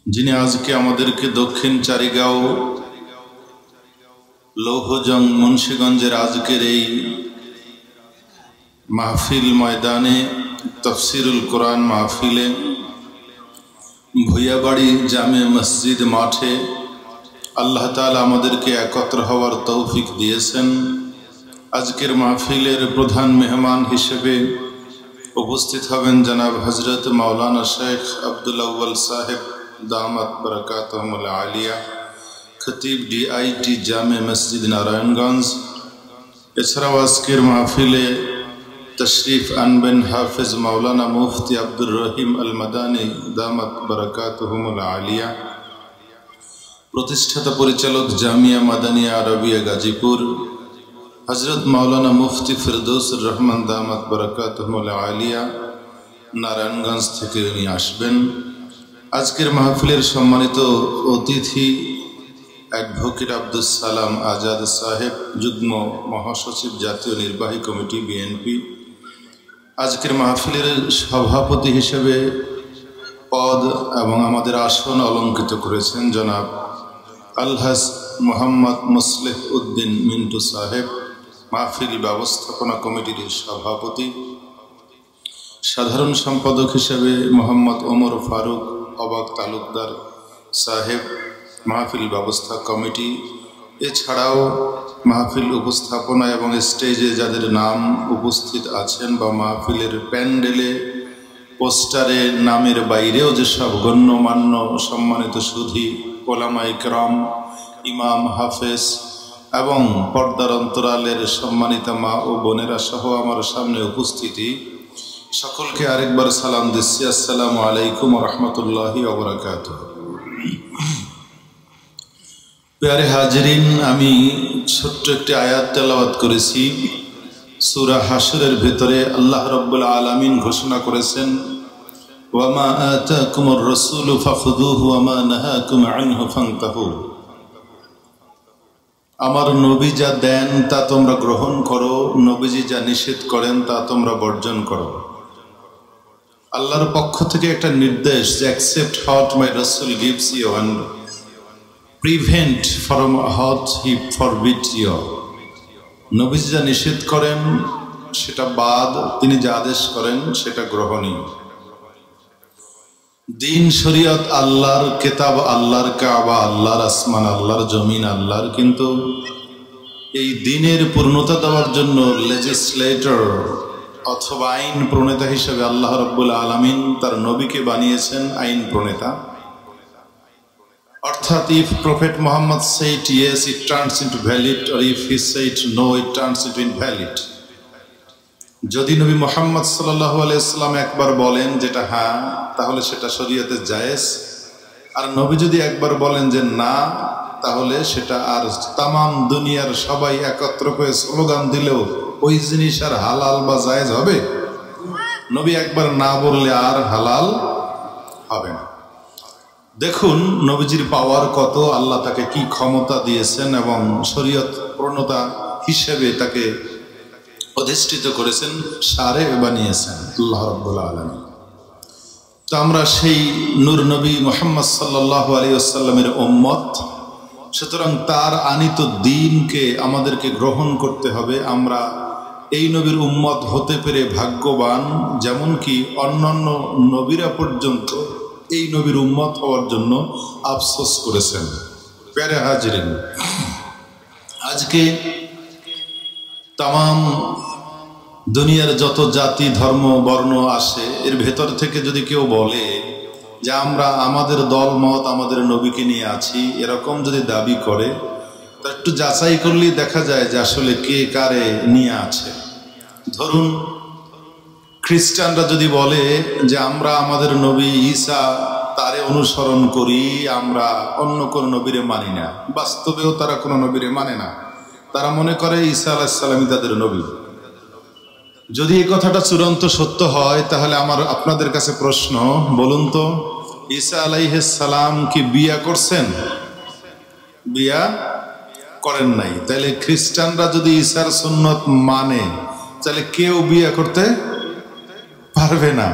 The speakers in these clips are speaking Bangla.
যিনি আজকে আমাদেরকে দক্ষিণ চারিগাঁও লৌহজং মুন্সিগঞ্জের আজকের এই মাহফিল ময়দানে তফসিরুল কোরআন মাহফিলে ভুইয়াবাড়ি জামে মসজিদ মাঠে আল্লাহ তাআলা আমাদেরকে একত্র হওয়ার তৌফিক দিয়েছেন। আজকের মাহফিলের প্রধান মেহমান হিসেবে উপস্থিত হবেন জনাব হজরত মাওলানা শেখ আব্দুল আউয়াল সাহেব দামাত বরকাতুহুল আলিয়া, খতিব ডিআইটি জামে মসজিদ নারায়ণগঞ্জ। এছাড়াও আজকের মাহফিলে তশরিফ আনবেন হাফেজ মাওলানা মুফতি আব্দুর রহিম আল মাদানী দামাত বরকাতুহুল আলিয়া, প্রতিষ্ঠাতা পরিচালক জামিয়া মাদানিয়া আরবিয়া গাজীপুর। হজরত মাওলানা মুফতি ফিরদৌসুর রহমান দামাত বরকাতুহুল আলিয়া নারায়ণগঞ্জ থেকে উনি আসবেন। আজকের মাহফিলের সম্মানিত অতিথি অ্যাডভোকেট আব্দুস সালাম আজাদ সাহেব, যুগ্ম মহাসচিব, জাতীয় নির্বাহী কমিটি বিএনপি। আজকের মাহফিলের সভাপতি হিসেবে পদ এবং আমাদের আসন অলঙ্কৃত করেছেন জনাব আলহাজ মোহাম্মদ মুসলিহ উদ্দিন মিন্টু সাহেব, মাহফিল ব্যবস্থাপনা কমিটির সভাপতি। সাধারণ সম্পাদক হিসেবে মোহাম্মদ ওমর ফারুক অবাক তালুকদার সাহেব, মাহফিল ব্যবস্থা কমিটি। এছাড়াও মাহফিল উপস্থাপনা এবং স্টেজে যাদের নাম উপস্থিত আছেন বা মাহফিলের প্যান্ডেলে পোস্টারে নামের বাইরেও যেসব গণ্যমান্য সম্মানিত সুধী ওলামা ইকরাম, ইমাম, হাফেজ এবং পর্দার অন্তরালের সম্মানিতা মা ও বোনেরা সহ আমার সামনে উপস্থিতি, সকলকে আরেকবার সালাম দিচ্ছি। আসসালামু আলাইকুম ওয়া রাহমাতুল্লাহি ওয়া বারাকাতুহু। প্যারে হাজরিন, আমি ছোট্ট একটি আয়াত তেলাওয়াত করেছি। সূরা হাশরের ভিতরে আল্লাহ রাব্বুল আলামিন ঘোষণা করেছেন, ওয়া মা আতাকুমুর রাসূলু ফাখুযুহু ওয়া মা নাহাকুম আনহু ফান্তাহু। আমার নবী যা দেন তা তোমরা গ্রহণ করো, নবীজি যা নিষেধ করেন তা তোমরা বর্জন করো। আল্লাহর পক্ষ থেকে একটা নির্দেশ যে অ্যাকসেপ্ট হোয়াট মাই রাসূল gives you and prevent from what he forbids you. নবীজি যা নিষেধ করেন সেটা বাদ, তিনি যা আদেশ করেন সেটা গ্রহণীয়। দিন শরীয়ত আল্লাহর, কিতাব আল্লাহর, কাবা আল্লাহর, আসমান আল্লাহর, জমিন আল্লাহর, কিন্তু এই দিনের পূর্ণতা দেওয়ার জন্য লেজিসলেটর অথবা আইন প্রণেতা হিসেবে আল্লাহ রাব্বুল আলামিন তার নবীকে বানিয়েছেন আইন প্রণেতা। অর্থাৎ if prophet Muhammad said yes, it turns into valid, or if he said no, it turns into invalid. যদি নবী মুহাম্মদ সাল্লাল্লাহু আলাইহি সাল্লাম একবার বলেন যেটা হ্যাঁ, তাহলে সেটা শরীয়তে জায়েজ। আর নবী যদি একবার বলেন যে না, তাহলে সেটা আর তামাম দুনিয়ার সবাই একত্র হয়ে স্লোগান দিলেও ওই জিনিস আর হালাল বা জায়েজ হবে? নবী একবার না বললে আর হালাল হবে না। দেখুন নবীজির পাওয়ার কত, আল্লাহ তাকে কি ক্ষমতা দিয়েছেন এবং শরীয়ত প্রণেতা হিসেবে তাকে অধিষ্ঠিত করেছেন, শারে বানিয়েছেন আল্লাহ রাব্বুল আলামিন। তো আমরা সেই নূর নবী মুহাম্মদ সাল্লাল্লাহু আলাইহি ওয়াসাল্লামের উম্মত, সুতরাং তার আনিত দ্বীনকে আমাদেরকে গ্রহণ করতে হবে। আমরা এই নবীর উম্মত হতে পেরে ভাগ্যবান, যেমন কি অন্যান্য নবীরা পর্যন্ত এই নবীর উম্মত হওয়ার জন্য আফসোস করেছেন। প্যারে হাজরিন, আজকে তামাম দুনিয়ার যত জাতি, ধর্ম, বর্ণ আসে, এর ভেতর থেকে যদি কেউ বলে যে আমরা আমাদের দল মত আমাদের নবীকে নিয়ে আছি, এরকম যদি দাবি করে, তা একটু যাচাই করলেই দেখা যায় যে আসলে কে কারে নিয়ে আছে। ধরুন খ্রিস্টানরা যদি বলে যে আমরা আমাদের নবী ঈসা তারে অনুসরণ করি, আমরা অন্য কোনো নবীরে মানি না, বাস্তবেও তারা কোনো নবীরে মানে না, তারা মনে করে ঈসা আলাইহিস সালামই তাদের নবী। যদি এই কথাটা চূড়ান্ত সত্য হয়, তাহলে আমার আপনাদের কাছে প্রশ্ন, বলুন তো ঈসা আলাইহিস সালাম কি বিয়া করছেন? বিয়া করেন নাই। তাহলে খ্রিস্টানরা যদি ঈসার সুন্নত মানে, তাহলে কেউ বিয়া করতে পারবে না।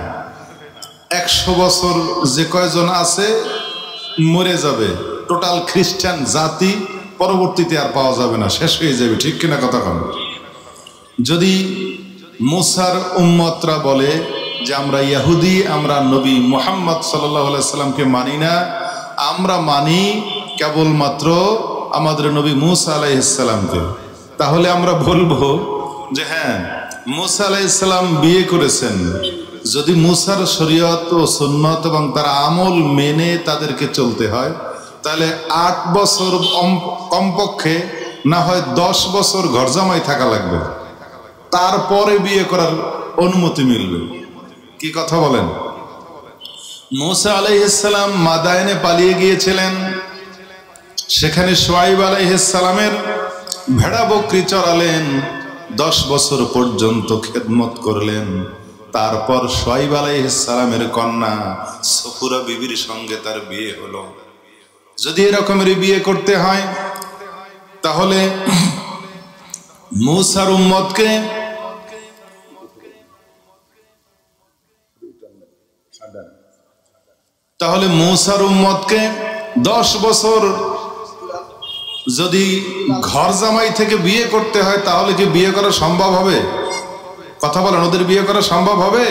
100 বছর যে কয়জন আছে মরে যাবে, টোটাল খ্রিস্টান জাতি পরবর্তীতে আর পাওয়া যাবে না, শেষ হয়ে যাবে। ঠিক কিনা কথা কন? যদি মুসার উম্মতরা বলে যে আমরা ইহুদি, আমরা নবী মুহাম্মদ সাল্লাল্লাহু আলাইহি সাল্লামকে মানি না, আমরা মানি কেবলমাত্র আমাদের নবী মুসা আলাইহিস সালামকে, তাহলে আমরা বলবো যে হ্যাঁ, মুসা আলাইহিস সালাম বিয়ে করেছেন। যদি মুসার শরীয়ত ও সুন্নত এবং তার আমল মেনে তাদেরকে চলতে হয়, তাহলে 8 বছর কমপক্ষে, না হয় 10 বছর ঘর জামাই থাকা লাগবে, তারপরে বিয়ে করার অনুমতি মিলবে। কি কথা বলেন? মুসা আলাইহিস সালাম মাদায়েনে পালিয়ে গিয়েছিলেন, সেখানে শুআয়ব আলাইহিস সালামের ভেড়া বকরি চড়ালেন, 10 বছর পর্যন্ত খেদমত করলেন। তারপর শুআয়ব আলাইহিস সালামের কন্যা সফুরা বিবির সঙ্গে তার বিয়ে হলো। যদি এরকমের বিয়ে করতে হয়, তাহলে মুসার উম্মতকে তাহলে মুসার উম্মতকে 10 বছর যদি ঘর জামাই থেকে বিয়ে করতে হয়, তাহলে কি বিয়ে করা সম্ভব হবে? কথা বলেন, ওদের বিয়ে করা সম্ভব হবে?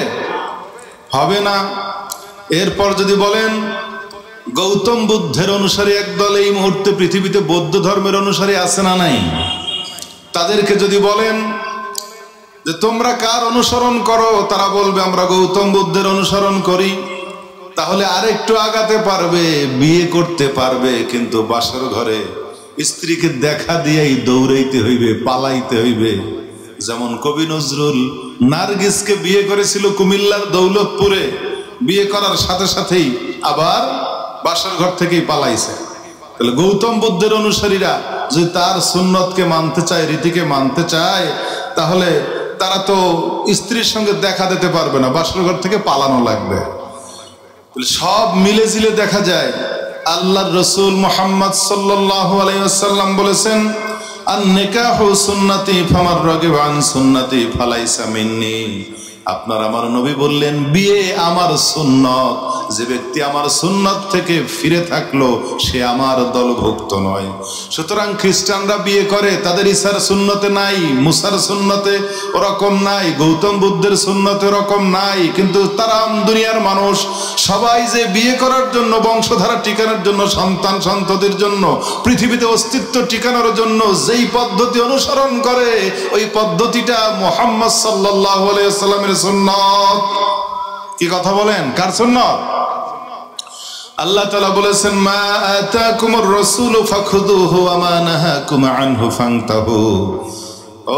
হবে না। এরপর যদি বলেন গৌতম বুদ্ধের অনুসারী একদল এই মুহূর্তে পৃথিবীতে বৌদ্ধ ধর্মের অনুসারী আছে না নাই, তাদেরকে যদি বলেন যে তোমরা কার অনুসরণ করো, তারা বলবে আমরা গৌতম বুদ্ধের অনুসরণ করি, তাহলে আরেকটু আগাতে পারবে, বিয়ে করতে পারবে, কিন্তু বাসর ঘরে স্ত্রীকে দেখা দিয়েই দৌড়াইতে হইবে, পালাইতে হইবে। যেমন কবি নজরুল নার্গিসকে বিয়ে করেছিল কুমিল্লার দৌলতপুরে, বিয়ে করার সাথে সাথেই আবার বাসর ঘর থেকেই পালাইছে। তাহলে গৌতম বুদ্ধের অনুসারীরা যদি তার সুন্নতকে মানতে চায়, রীতিকে মানতে চায়, তাহলে তারা তো স্ত্রীর সঙ্গে দেখা দিতে পারবে না, বাসর ঘর থেকে পালানো লাগবে। সব মিলে জিলে দেখা যায় আল্লাহর রাসূল মুহাম্মদ সাল্লাল্লাহু আলাইহি ওয়াসাল্লাম বলেছেন, আন নিকাহু সুন্নতি ফামার রাগিবা আন সুন্নতি ফালাইসা মিন্নি। আপনার আমার নবী বললেন বিয়ে আমার সুন্নত, যে ব্যক্তি আমার সুন্নত থেকে ফিরে থাকলো সে আমার দলভুক্ত নয়। সুতরাং খ্রিস্টানরা বিয়ে করে, তাদের ঈসার সুন্নতে নাই, মুসার সুন্নতে ওরকম নাই, গৌতম বুদ্ধের সুন্নতে ওরকম নাই, কিন্তু তারা দুনিয়ার মানুষ সবাই যে বিয়ে করার জন্য, বংশধারা টিকানোর জন্য, সন্তান সন্ততির জন্য, পৃথিবীতে অস্তিত্ব টিকানোর জন্য যেই পদ্ধতি অনুসরণ করে, ওই পদ্ধতিটা মুহাম্মদ সাল্লাল্লাহু আলাইহি ওয়াসাল্লামের সুন্নাত। কি কথা বলেন? কার সুন্নাত? আল্লাহ তাআলা বলেছেন মা আতাকুমুর রাসূলু ফাখুযুহু ওয়া মা নাহাকুম আনহু ফান্তাহু।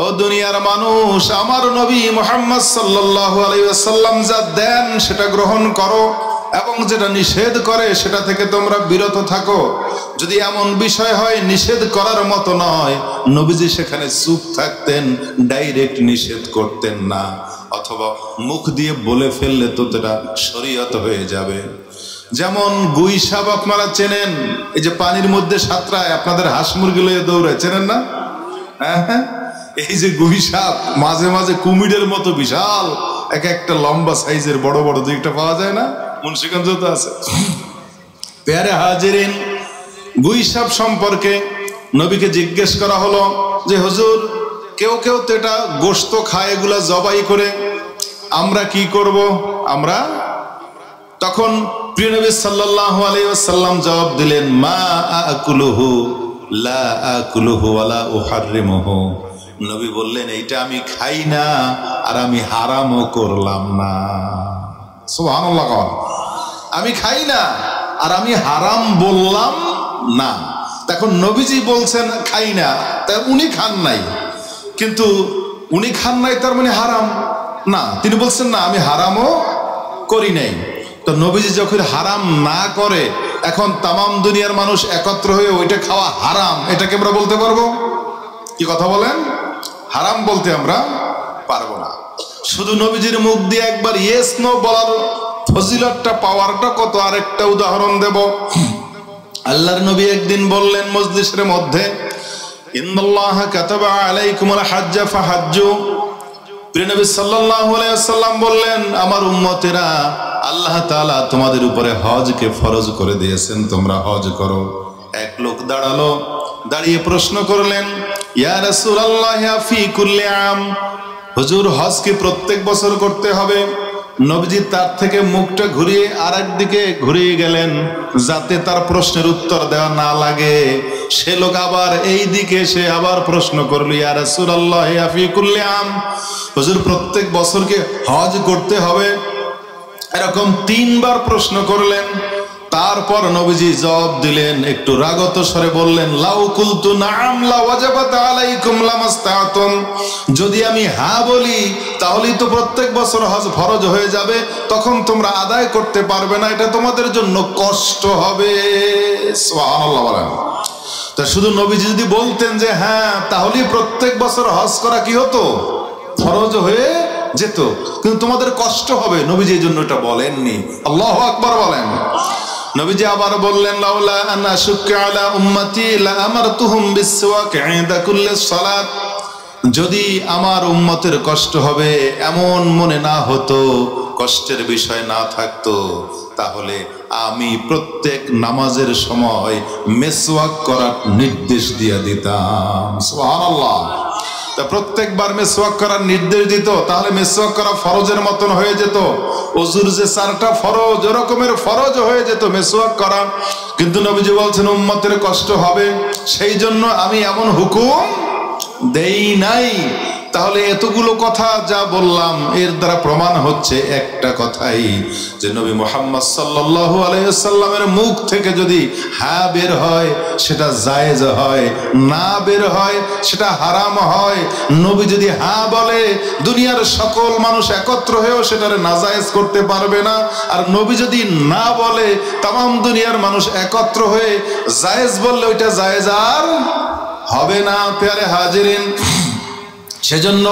ও দুনিয়ার মানুষ, আমার নবী মুহাম্মদ সাল্লাল্লাহু আলাইহি ওয়াসাল্লাম যা দেন সেটা গ্রহণ করো, এবং যেটা নিষেধ করে সেটা থেকে তোমরা বিরত থাকো। যদি এমন বিষয় হয় নিষেধ করার মতো নয়, নবীজি সেখানে চুপ থাকতেন, ডাইরেক্ট নিষেধ করতেন না, অথবা মুখ দিয়ে বলে ফেললে তো এটা শরীয়ত হয়ে যাবে। যেমন গুই সাপ আপনারা চেনেন, এই যে পানির মধ্যে সাঁতরায়, আপনাদের হাঁস মুরগি লয়ে দৌড়ায়, চেনেন না? হ্যাঁ, এই যে গুই সাপ মাঝে মাঝে কুমিরের মতো বিশাল এক একটা লম্বা সাইজের বড় বড় দুইটা পাওয়া যায় না, মুন্সিগঞ্জ তো আছে। পেয়ারে হাজিরিন, গুই সাপ সম্পর্কে নবীকে জিজ্ঞেস করা হলো যে হুজুর, কেউ কেউ তো এটা গোশত খায়, এগুলা জবাই করে, আমরা কি করব? আমরা তখন প্রিয় নবী সাল্লাল্লাহু আলাইহি ওয়াসাল্লাম জবাব দিলেন মা আকুলুহু লা আকুলুহু ওয়ালা উহাররিমুহু। নবী বললেন এইটা আমি খাই না, আর আমি হারামও করলাম না। সুবহানাল্লাহ। আমি খাই না আর আমি হারাম বললাম না। এখন নবীজি বলছেন খাই না, তাই উনি খান নাই, কিন্তু উনি খান নাই তার মানে হারাম না, তিনি বলছেন না আমি হারামও করি নাই। তো নবীজি যখন হারাম না করে, এখন তামাম দুনিয়ার মানুষ একত্র হয়ে ওইটা খাওয়া হারাম, এটাকে আমরা বলতে পারবো? কি কথা বলেন? হারাম বলতে আমরা পারবো না। শুধু নবীজির মুখ দিয়ে একবার ইয়েস নো বলার ফজিলতটা, পাওয়ারটা কত, আরেকটা উদাহরণ দেব। আল্লাহর নবী একদিন বললেন মজলিসের মধ্যে, ইন্নাল্লাহা কাতাবা আলাইকুমুল হাজ্জা ফাহাজ্জু। প্রিয় নবী সাল্লাল্লাহু আলাইহি ওয়াসাল্লাম বললেন আমার উম্মতেরা, আল্লাহ তাআলা তোমাদের উপরে হজকে ফরজ করে দিয়েছেন, তোমরা হজ করো। এক লোক দাঁড়ালো, দাঁড়িয়ে প্রশ্ন করলেন, ইয়া রাসূলুল্লাহ ফি কুল্লি আম, হুজুর হজ কি প্রত্যেক বছর করতে হবে? নবীজি তার থেকে মুখটা ঘুরিয়ে আরেক দিকে ঘুরিয়ে গেলেন, যাতে তার প্রশ্নের উত্তর দেওয়া না লাগে। সে লোক আবার এই দিকে সে আবার প্রশ্ন করল, ইয়া রাসূলুল্লাহ ফি কুল্লি আম, হুজুর প্রত্যেক বছর কি হজ করতে হবে? এরকম 3 বার প্রশ্ন করলেন। তারপর নবীজি জবাব দিলেন, একটু রাগত স্বরে বললেন, লাউ কুলতু নাআম লা ওয়াজাবাত আলাইকুম লামাসতাতুম, যদি আমি হ্যাঁ বলি তাহলেই তো প্রত্যেক বছর হজ ফরজ হয়ে যাবে, তখন তোমরা আদায় করতে পারবে না, এটা তোমাদের জন্য কষ্ট হবে। সুবহানাল্লাহ বলেন। তা শুধু নবীজি যদি বলতেন যে হ্যাঁ, তাহলেই প্রত্যেক বছর হজ করা কি হতো? ফরজ হয়ে যেত, কিন্তু তোমাদের কষ্ট হবে, নবীজি এই জন্য এটা বলেননি। আল্লাহু আকবার বলেন। নবীজি আবার বললেন, লাউলা আন আশুক্কা আলা উম্মতি লা আমারতুহুম বিসওয়াক ইনদা কুল্লি সালাত, যদি আমার উম্মতের কষ্ট হবে এমন মনে না হতো, কষ্টের বিষয় না থাকতো, তাহলে আমি প্রত্যেক নামাজের সময় মেসওয়াক করার নির্দেশ দিয়ে দিতাম। সুবহানাল্লাহ। তা প্রত্যেকবার মেসওয়াক করার নির্দেশ দিত, তাহলে মেসওয়াক করা ফরজের মতন হয়ে যেত। ওযুর যে 4টা ফরজ, ওরকমের ফরজ হয়ে যেত মেসওয়াক করা। কিন্তু নবীজি বলছেন উম্মতের কষ্ট হবে, সেই জন্য আমি এমন হুকুম দেই নাই। তাহলে এতগুলো কথা যা বললাম এর দ্বারা প্রমাণ হচ্ছে একটা কথাই, যে নবী মুহাম্মদ সাল্লাল্লাহু আলাইহি ওয়াসাল্লামের মুখ থেকে যদি হ্যাঁ বের হয় সেটা জায়েজ হয়, না বের হয় সেটা হারাম হয়। নবী যদি হ্যাঁ বলে দুনিয়ার সকল মানুষ একত্র হয়েও সেটারে নাজায়েজ করতে পারবে না, আর নবী যদি না বলে তাম দুনিয়ার মানুষ একত্র হয়ে জায়েজ বললে ওইটা জায়েজ আর হবে না। প্যারে হাজিরিন, সেজন্য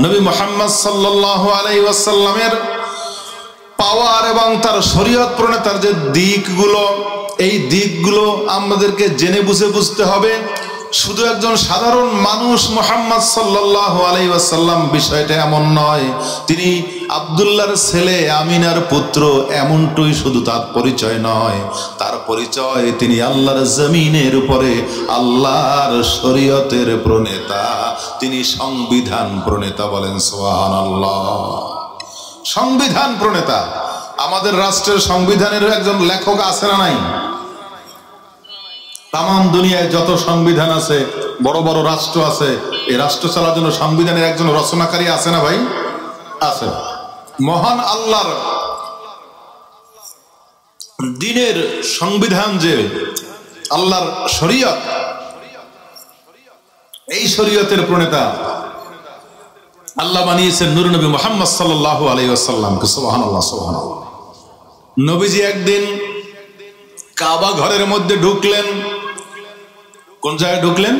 নবী মুহাম্মদ সাল্লাল্লাহু আলাইহি ওয়াসাল্লামের পাওয়ার এবং তার শরীয়ত প্রণেতার যে দিকগুলো, এই দিকগুলো আমাদেরকে জেনে বুঝে বুঝতে হবে। শুধু একজন সাধারণ মানুষ মুহাম্মদ সাল্লাল্লাহু আলাইহি ওয়াসাল্লাম বিষয়টা এমন নয়, তিনি আব্দুল্লাহর ছেলে, আমিনার পুত্র, এমনটাই শুধু তার পরিচয় নয়, তার পরিচয় তিনি আল্লাহর জমিনের উপরে আল্লাহর শরীয়তের প্রণেতা, তিনি সংবিধান প্রণেতা। বলেন সুবহানাল্লাহ। সংবিধান প্রণেতা। আমাদের রাষ্ট্রের সংবিধানের একজন লেখক আছে না নাই? তাম দুনিয়ায় যত সংবিধান আছে, বড় বড় রাষ্ট্র আছে, এই রাষ্ট্র চালার জন্য সংবিধানের একজন রচনাকারী আছে না ভাই? আছে। মহান আল্লাহর দ্বীনের সংবিধান, যে আল্লাহর শরীয়ত, এই শরীয়তের প্রণেতা আল্লাহ বানিয়েছেন নূর নবী মুহাম্মদ সাল্লাল্লাহু আলাইহি ওয়াসাল্লামকে। সুবহানাল্লাহ, সুবহানাল্লাহ। নবীজি একদিন কাবা ঘরের মধ্যে ঢুকলেন। কোন জায়গায় ঢুকলেন?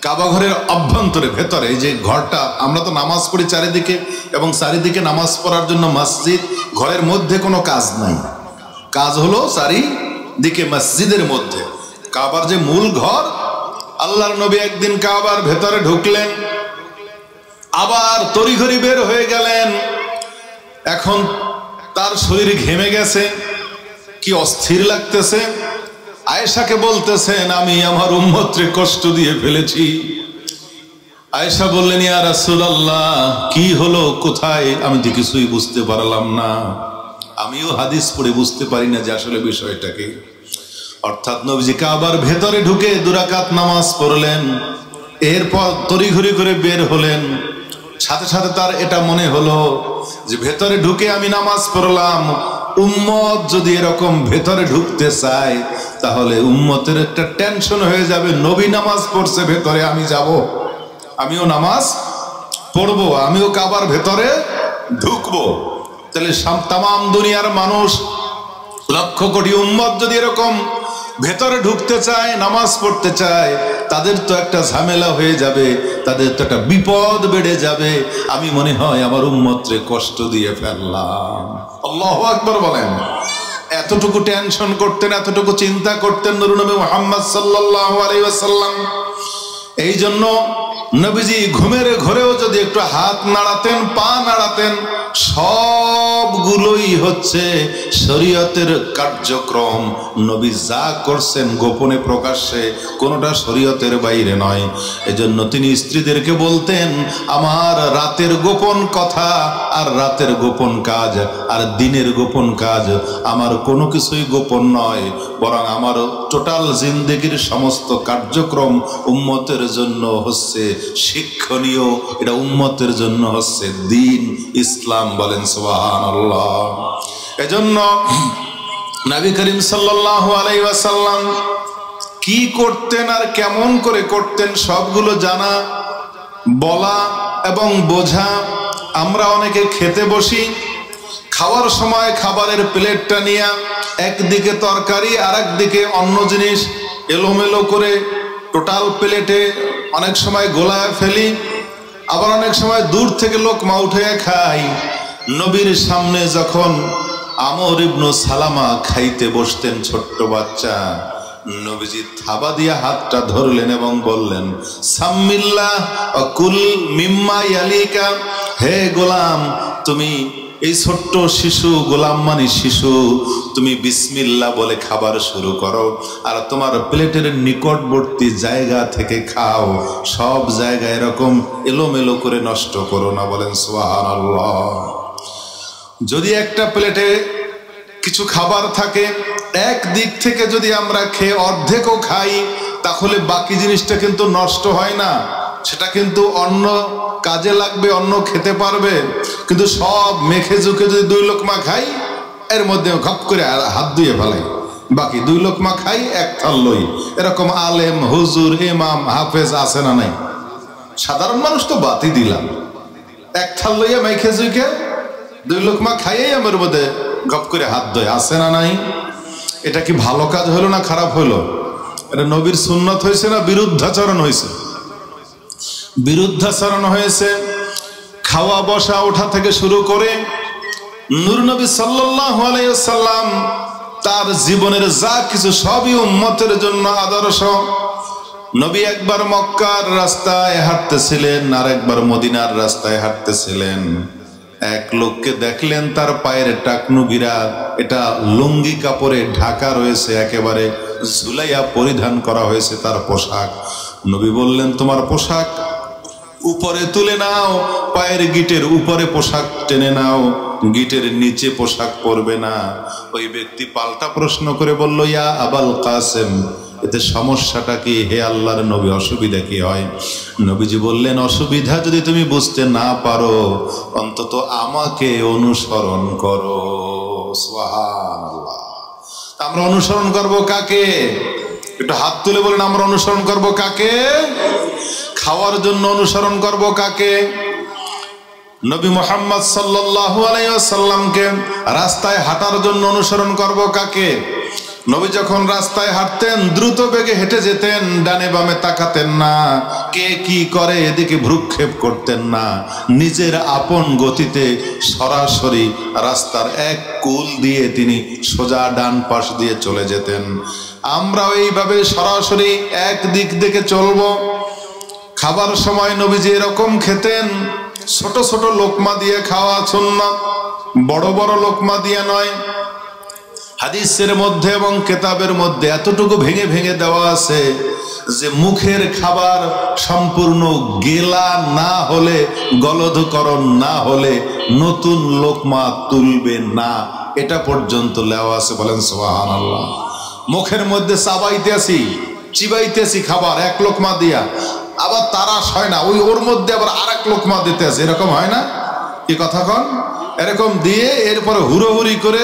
কাবা ঘরের অভ্যন্তরে, ভেতরে। এই যে ঘরটা, আমরা তো নামাজ পড়ি চারিদিকে, এবং চারিদিকে নামাজ পড়ার জন্য মসজিদ, ঘরের মধ্যে কোনো কাজ নাই, কাজ হলো চারিদিকে মসজিদের মধ্যে। কাবার যে মূল ঘর, আল্লাহর নবী একদিন কাবার ভেতরে ঢুকলেন, আবার তড়িঘড়ি বের হয়ে গেলেন। এখন তার শরীর ঘেমে গেছে, কি অস্থির লাগতেছে। আয়েশাকে বলতেছেন, আমি আমার উম্মতকে কষ্ট দিয়ে ফেলেছি। আয়েশা বললেন, ইয়া রাসূলুল্লাহ, কি হলো, কোথায়? আমি তো কিছুই বুঝতে পারলাম না, আমিও হাদিস পড়ে বুঝতে পারি না যে আসলে বিষয়টা কি। অর্থাৎ নবীজি কাবার ভেতরে ঢুকে 2 রাকাত নামাজ পড়লেন, এরপর তড়িঘড়ি করে বের হলেন। সাথে সাথে তার এটা মনে হলো যে ভেতরে ঢুকে আমি নামাজ পড়লাম, উম্মত যদি এরকম ভেতরে ঢুকতে চায় তাহলে উম্মতের একটা টেনশন হয়ে যাবে, নবী নামাজ পড়ছে ভেতরে, আমি যাব, আমিও নামাজ পড়বো, আমিও কাবার ভেতরে ঢুকবো। তাহলে তাম দুনিয়ার মানুষ, লক্ষ কোটি উম্মত যদি এরকম ভেতরে ঢুকতে চায়, নামাজ পড়তে চায়, তাদের তো একটা ঝামেলা হয়ে যাবে, তাদের তো একটা বিপদ বেড়ে যাবে। আমি মনে হয় আমার উম্মতরে কষ্ট দিয়ে ফেললাম। আল্লাহু আকবার বলেন। এতটুকু টেনশন করতেন, এতটুকু চিন্তা করতেন নূর নবী মুহাম্মদ সাল্লাল্লাহু আলাইহি ওয়াসাল্লাম। এই জন্য নবীজি ঘুমের ঘরেও যদি একটু হাত নাড়াতেন, পা নাড়াতেন, সবগুলোই হচ্ছে শরীয়তের কার্যক্রম। নবী যা করছেন গোপনে প্রকাশ্যে, কোনোটা শরীয়তের বাইরে নয়। এজন্য তিনি স্ত্রীদেরকে বলতেন, আমার রাতের গোপন কথা আর রাতের গোপন কাজ আর দিনের গোপন কাজ আমার কোনো কিছুই গোপন নয়, বরং আমার টোটাল জিন্দেগির সমস্ত কার্যক্রম উম্মতের জন্য হচ্ছে শিক্ষণীয়, এটা উম্মতের জন্য হচ্ছে দ্বীন ইসলাম। বলেন সুবহানাল্লাহ। এজন্য নবী করিম সাল্লাল্লাহু আলাইহি ওয়াসাল্লাম কি করতেন আর কেমন করে করতেন সবগুলো জানা, বলা এবং বোঝা। আমরা অনেকে খেতে বসি, খাওয়ার সময় খাবারের প্লেটটা নিয়ে একদিকে তরকারি আর একদিকে অন্য জিনিস এলোমেলো করে টোটাল প্লেটে অনেক সময় গোলায় ফেলি, আবার অনেক সময় দূর থেকে লোকমা উঠে খাই। নবীর সামনে যখন আমর ইবনু সালামা খাইতে বসতেন, ছোট্ট বাচ্চা, নবীজি থাবা দিয়া হাতটা ধরলেন এবং বললেন, সাম্মিল্লাহ কুল মিম্মা ইয়ালিকা, হে গোলাম, তুমি এই ছোট্ট শিশু, গোলাম মানে শিশু, তুমি বিসমিল্লাহ বলে খাবার শুরু করো আর তোমার প্লেটের নিকটবর্তী জায়গা থেকে খাও, সব জায়গা এরকম এলোমেলো করে নষ্ট করো না। বলেন সুবহানাল্লাহ। যদি একটা প্লেটে কিছু খাবার থাকে, এক দিক থেকে যদি আমরা খেয়ে অর্ধেকও খাই, তাহলে বাকি জিনিসটা কিন্তু নষ্ট হয় না, সেটা কিন্তু অন্য কাজে লাগবে, অন্য খেতে পারবে। কিন্তু সব মেখে ঝুঁকে যদি 2 লোকমা খাই, এর মধ্যে ঘপ করে হাত ধুয়ে ফেলাই, বাকি 2 লোকমা খাই, এক থাল লই। এরকম আলেম, হুজুর, ইমাম, হাফেজ আছে না নাই? সাধারণ মানুষ তো বাতি দিলাম, এক থাল লইয়া মেখে ঝুঁকে 2 লোকমা খাইয়েই আমার মধ্যে গপ করে হাত ধোয়, আছে না নাই? এটা কি ভালো কাজ হলো না খারাপ হলো? এটা নবীর সুন্নত হয়েছে না বিরুদ্ধাচরণ হয়েছে? বিরুদ্ধাচরণ হয়েছে। খাওয়া বসা ওঠা থেকে শুরু করে নূর নবী সাল্লাল্লাহু আলাইহি ওয়াসাল্লাম তার জীবনের যা কিছু সবই উম্মতের জন্য আদর্শ। নবী একবার মক্কার রাস্তায় হাঁটতেছিলেন, আর একবার মদিনার রাস্তায় হাঁটতেছিলেন। এক লোককে দেখলেন, তার পায়ের টাকনুগিরা এটা লুঙ্গি কাপড়ে ঢাকা রয়েছে, একেবারে ঝুলাইয়া পরিধান করা হয়েছে তার পোশাক। নবী বললেন, তোমার পোশাক উপরে তুলে নাও, পায়ের গিটের উপরে পোশাক টেনে নাও, গিটের নিচে পোশাক পরবে না। ওই ব্যক্তি পাল্টা প্রশ্ন করে বলল, ইয়া আবাল কাসেম, এতে সমস্যাটা কি হে আল্লাহর নবী, অসুবিধা কি হয়? নবীজি বললেন, অসুবিধা যদি তুমি বুঝতে না পারো, অন্তত আমাকে অনুসরণ করো। সুবহানাল্লাহ। আমরা অনুসরণ করব কাকে? একটু হাত তুলে বলেন, আমরা অনুসরণ করব কাকে? খাওয়ার জন্য অনুসরণ করব কাকে? নবী মুহাম্মদ সাল্লাল্লাহু আলাইহি ওয়াসাল্লামকে। রাস্তায় হাঁটার জন্য অনুসরণ করব কাকে? নবী যখন রাস্তায় হাঁটতেন দ্রুত বেগে হেঁটে যেতেন, ডানে বামে তাকাতেন না, কে কি করে এদিকে ভ্রুক্ষেপ করতেন না, নিজের আপন গতিতে সরাসরি রাস্তার এক কুল দিয়ে তিনি সোজা ডান পাশ দিয়ে চলে যেতেন। আমরাও এইভাবে সরাসরি এক দিক থেকে চলবো। খাবার সময় নবীজি এরকম খেতেন, ছোট ছোট লোকমা দিয়ে খাওয়া সুন্নাত, বড় বড় লোকমা দিয়ে নয়। হাদিসের মধ্যে এবং কিতাবের মধ্যে এতটুকু ভেঙে ভেঙে দেওয়া আছে যে মুখের খাবার সম্পূর্ণ গেলা না হলে, গলধকরণ না হলে নতুন লোকমা তুলবে না, এটা পর্যন্ত লেওয়া আছে। বলেন সুবহানাল্লাহ। মুখের মধ্যে চাবাইতেছি, চিবাইতেছি খাবার এক লোকমা দিয়া, আবার তারাস হয় না, ওর মধ্যে আবার আরেক লোকমা দিতে আছে, এরকম হয় না? কি কথা কন? এরকম দিয়ে এরপরে হুড়োহুড়ি করে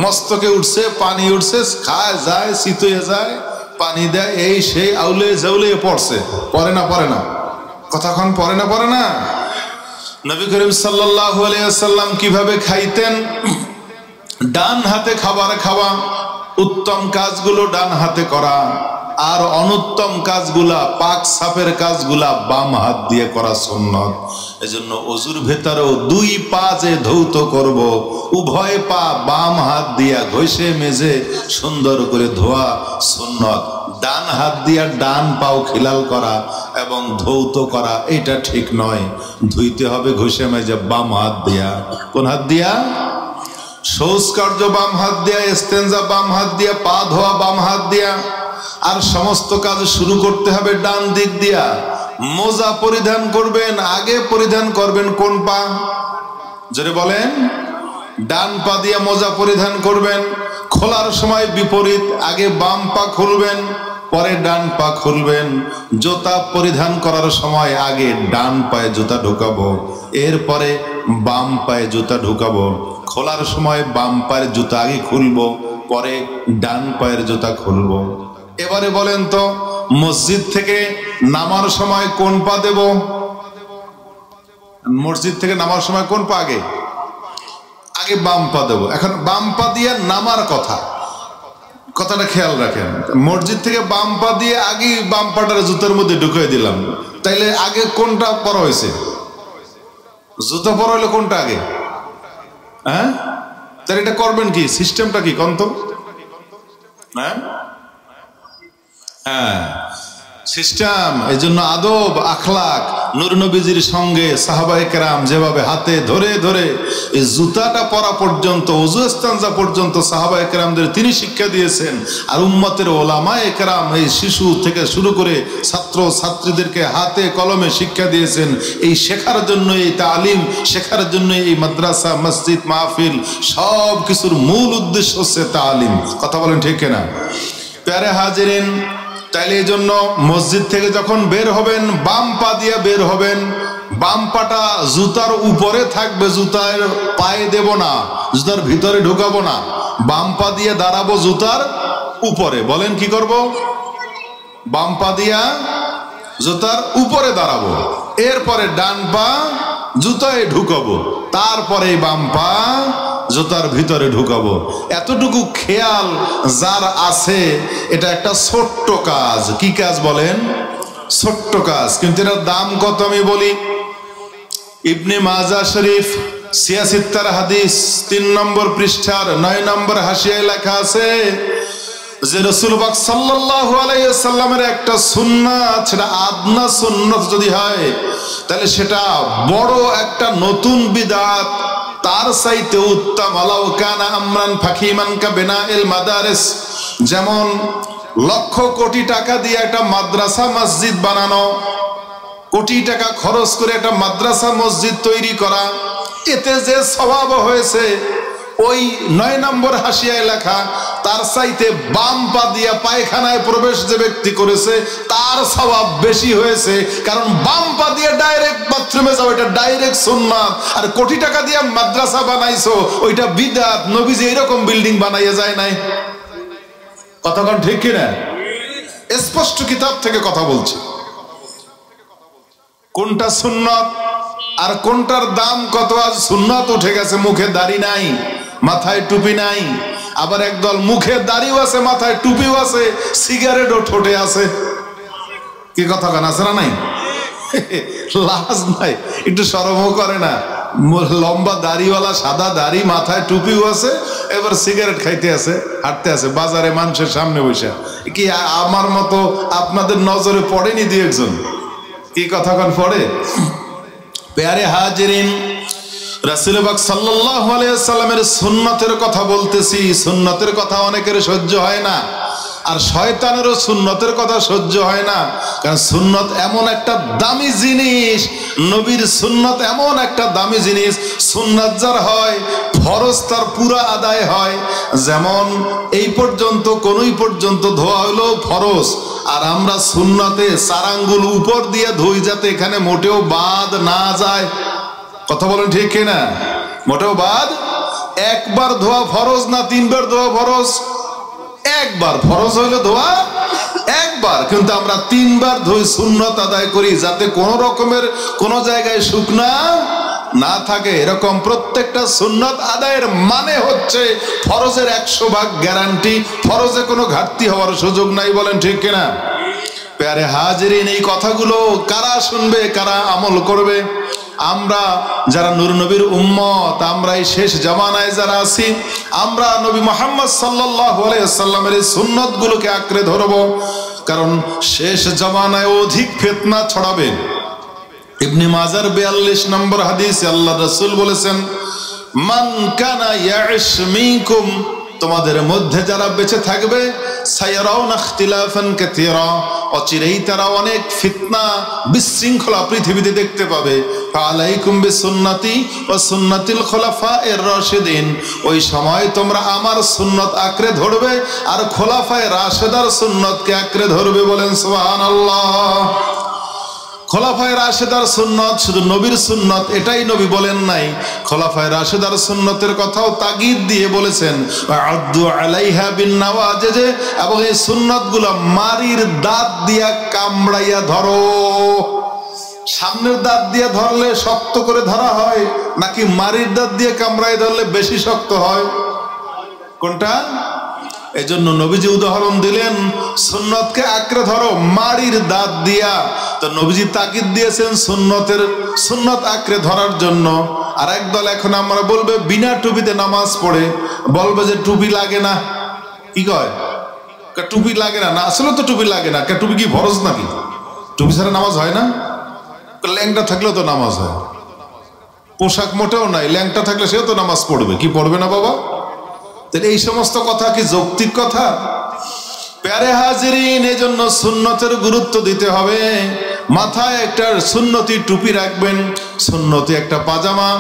মস্তকে উঠছে, পানি উঠছে, খায় যায়, শীতয়ে যায়, পানি দেয়, এই সেই আউলে জাউলে পড়ছে, পড়ে না? পড়ে না? কথাক্ষণ পড়ে না? পড়ে না? নবী করিম সাল্লাল্লাহু আলাইহি ওয়াসাল্লাম কিভাবে খাইতেন? ডান হাতে খাবার খাওয়া, উত্তম কাজগুলো ডান হাতে করা। আর অনুত্তম কাজগুলা, পাক সাফের কাজগুলা বাম হাত দিয়ে করা সুন্নত। এজন্য ওযুর ভেতরেও দুই পা যে ধৌত করব, উভয় পা বাম হাত দিয়া ঘষে মেজে সুন্দর করে ধোয়া সুন্নত। ডান হাত দিয়া ডান পাও খিলাল করা এবং ধৌত করা এটা ঠিক নয়। ধুইতে হবে ঘষে মেজে বাম হাত দিয়া। কোন হাত দিয়া? শৌচকার্য বাম হাত দিয়া, ইস্তেঞ্জা বাম হাত দিয়া, পা ধোয়া বাম হাত দিয়া, আর সমস্ত কাজ শুরু করতে হবে ডান দিক দিয়া। মোজা পরিধান করবেন, আগে পরিধান করবেন কোন পা? জোরে বলেন। ডান পা দিয়ে মোজা পরিধান করবেন। খোলার সময় বিপরীত, আগে বাম পা খুলবেন পরে ডান পা খুলবেন। জুতা পরিধান করার সময় আগে ডান পায়ে জুতা ঢুকাবো, এরপরে বাম পায়ে জুতা ঢুকাবো। খোলার সময় বাম পায়ের জুতা আগে খুলবো, পরে ডান পায়ের জুতা খুলবো। এবারে বলেন তো, মসজিদ থেকে নামার সময় কোন পা দেব? মসজিদ থেকে নামার সময় কোন পা আগে? আগে বাম পা দেব। এখন বাম পা দিয়ে নামার কথাটা খেয়াল রাখেন। মসজিদ থেকে বাম পা দিয়ে আগে বাম পাটার জুতার মধ্যে ঢুকিয়ে দিলাম, তাইলে আগে কোনটা পরা হয়েছে? জুতা পরা হইলে কোনটা আগে? হ্যাঁ, তাহলে এটা করবেন কি? সিস্টেমটা কি কন্ত? হ্যাঁ হ্যাঁ, সিস্টেম। এই জন্য আদব আখলাক নূর নবীজির সঙ্গে সাহাবায়ে কেরাম যেভাবে হাতে ধরে ধরে এই জুতাটা পরা পর্যন্ত, ওযু ইস্তেঞ্জা পর্যন্ত সাহাবায়ে কেরামদের তিনি শিক্ষা দিয়েছেন। আর উম্মতের ওলামায়ে কেরাম এই শিশু থেকে শুরু করে ছাত্র ছাত্রীদেরকে হাতে কলমে শিক্ষা দিয়েছেন। এই শেখার জন্য, এই তালিম শেখার জন্য এই মাদ্রাসা, মসজিদ, মাহফিল সব কিছুর মূল উদ্দেশ্য হচ্ছে তালিম। কথা বলেন ঠিক কিনা? প্যারে হাজিরিন, তাইলে এই জন্য মসজিদ থেকে যখন বের হবেন বাম পা দিয়ে বের হবেন। বাম পাটা জুতার উপরে থাকবে, জুতার পায়ে দেব না, জুতার ভিতরে ঢুকাবো না। বাম পা দিয়ে দাঁড়াবো জুতার উপরে। বলেন কি করব? বাম পা দিয়া জুতার উপরে দাঁড়াবো, এরপরে ডান পা জুতায় ঢুকাবো, তারপরে বাম পা জুতার ভিতরে ঢুকাবো। এতটুকু খেয়াল যার আছে, এটা একটা ছোট্ট কাজ। কি কাজ বলেন? ছোট্ট কাজ, কিন্তু এটার দাম কত আমি বলি। ইবনে মাজাহ শরীফ 86 হাদিস 3 নম্বর পৃষ্ঠার 9 নম্বর হাসিয়ায় লেখা আছে যে রাসূল পাক সাল্লাল্লাহু আলাইহি ওয়াসাল্লামের একটা সুন্নাত, সেটা আদনা সুন্নাত যদি হয় তাহলে সেটা বড় একটা নতুন বিদআত, তার চাইতে উত্তম। আলাউ কানা আমরান ফাকিমান কা বিনাইল মাদারিস, যেমন লক্ষ কোটি টাকা দিয়ে একটা মাদ্রাসা মসজিদ বানানো, কোটি টাকা খরচ করে একটা মাদ্রাসা মসজিদ তৈরি করা, এতে যে সওয়াব হয়েছে ওই 9 নম্বর হাসিয়ায় লেখা তার চাইতে বাম পা দিয়া পায়খানায় প্রবেশ যে ব্যক্তি করেছে তার সওয়াব বেশি হয়েছে। কারণ বাম পা দিয়ে ডাইরেক্ট বাথরুমে যাও, এটা ডাইরেক্ট সুন্নাত। আর কোটি টাকা দিয়ে মাদ্রাসা বানাইছো, ওইটা বিদআত। নবীজি এরকম বিল্ডিং বানাইয়া যায় নাই। কথা কোন ঠিক কিনা? স্পষ্ট কিতাব থেকে কথা বলছি। কোনটা সুন্নাত আর কোনটার দাম কত? আজ সুন্নাত উঠে গেছে, মুখে দাড়ি নাই, মাথায় টুপি নাই। আবার একদল মুখে দাড়িও আছে, মাথায় টুপিও আছে, সিগারেটও ঠোঁটে আছে। কি কথা কান আছে না নাই? লাজ নাই, একটু শরমও করে না। লম্বা দাড়িওয়ালা, সাদা দাড়ি, মাথায় টুপিও আছে, এবার সিগারেট খাইতে আছে, হাঁটতে আছে বাজারে মানুষের সামনে বসে। কি আমার মতো আপনাদের নজরে পড়েনি দুই একজন? কি কথা কান পড়ে? প্যারে হাজিরিন, রাসূল পাক সাল্লাল্লাহু আলাইহি ওয়াসাল্লামের সুন্নতের কথা বলতেছি। সুন্নতের কথা অনেকের সহ্য হয় না, আর শয়তানেরও সুন্নতের কথা সহ্য হয় না। কারণ সুন্নত এমন একটা দামি জিনিস, নবীর সুন্নত এমন একটা দামি জিনিস, সুন্নত যার হয় ফরজ তার পুরা আদায় হয়। যেমন এই পর্যন্ত কোনই পর্যন্ত ধোয়া হলো ফরজ, আর আমরা সুন্নতে 4 আঙ্গুল উপর দিয়ে ধুই যাতে এখানে মোটেও বাদ না যায়। কথা বলেন ঠিক কিনা? মোটেও বাদ। একবার ধোয়া ফরজ না 3 বার ধোয়া ফরজ? একবার ফরজ হইলো ধোয়া একবার, কিন্তু আমরা 3 বার ধুই, সুন্নত আদায় করি যাতে কোন রকমের কোন জায়গায় শুকনা না থাকে, এরকম প্রত্যেকটা সুন্নত আদায়ের মানে হচ্ছে ফরজের 100% গ্যারান্টি, ফরজে কোনো ঘাটতি হওয়ার সুযোগ নাই। বলেন ঠিক কিনা? প্যারে হাজিরিন, এই কথাগুলো কারা শুনবে, কারা আমল করবে? আমরা যারা নূর নবীর উম্মত, আমরা এই শেষ জামানায় যারা আছি, আমরা নবী মুহাম্মদ সাল্লাল্লাহু আলাইহি ওয়াসাল্লামের এই সুন্নতগুলোকে আঁকড়ে ধরবো, কারণ শেষ জামানায় অধিক ফিতনা ছড়াবে। ইবনে মাজার 42 নম্বর হাদিসে আল্লাহ রাসূল বলেছেন, মান কানা ইয়াইশ মিনকুম, তোমাদের মধ্যে যারা বেঁচে থাকবে, সায়ারাউনা ইখতিলাফান কাসীরা, অচিরেই তারা অনেক ফিতনা বিশৃঙ্খলা পৃথিবীতে দেখতে পাবে। ফালাইকুম বিসুন্নতি ওয়া সুন্নাতিল খুলাফায়ে রাশিদিন, ওই সময় তোমরা আমার সুন্নত আঁকড়ে ধরবে আর খোলাফায়ে রাশেদার সুন্নতকে আঁকড়ে ধরবে। বলেন সুবহানাল্লাহ। খোলাফায়ে রাশেদার সুন্নত শুধু নবীর সুন্নত এটাই নবী বলেন নাই, খোলাফায়ে রাশেদার সুন্নতের কথাও তাগিদ দিয়ে বলেছেন, আদ্দু আলাইহা বিন নওয়াজিজ, এবং এই সুন্নতগুলো মারির দাঁত দিয়া কামড়াইয়া ধরো। সামনের দাঁত দিয়ে ধরলে শক্ত করে ধরা হয়, নাকি মারির দাঁত দিয়ে কামড়াই ধরলে বেশি শক্ত হয়? কোনটা? এই জন্য নবীজি উদাহরণ দিলেন, সুন্নতকে আঁকড়ে ধরো মারির দাঁত দিয়া। তো নবীজি তাকিদ দিয়েছেন সুন্নত আঁকড়ে ধরার জন্য। আর একদল এখন আমরা বলবে বিনা টুপিতে নামাজ পড়ে, বলবে যে টুপি লাগে না। কি কয়? টুপি লাগে না। না, আসলে তো টুপি লাগে না। টুপি কি ফরজ নাকি? টুপি ছাড়া নামাজ হয় না? ল্যাংটা থাকলেও তো নামাজ হয়। পোশাক মোটেও নাই, ল্যাংটা থাকলে সেও তো নামাজ পড়বে। কি পড়বে না বাবা? এই সমস্ত কথা কি যৌক্তিক কথা? প্যারে হাজিরিন, এজন্য সুন্নতের গুরুত্ব দিতে হবে। মাথায় একটা সুন্নতি টুপি রাখবেন, সুন্নতি একটা পাজামা,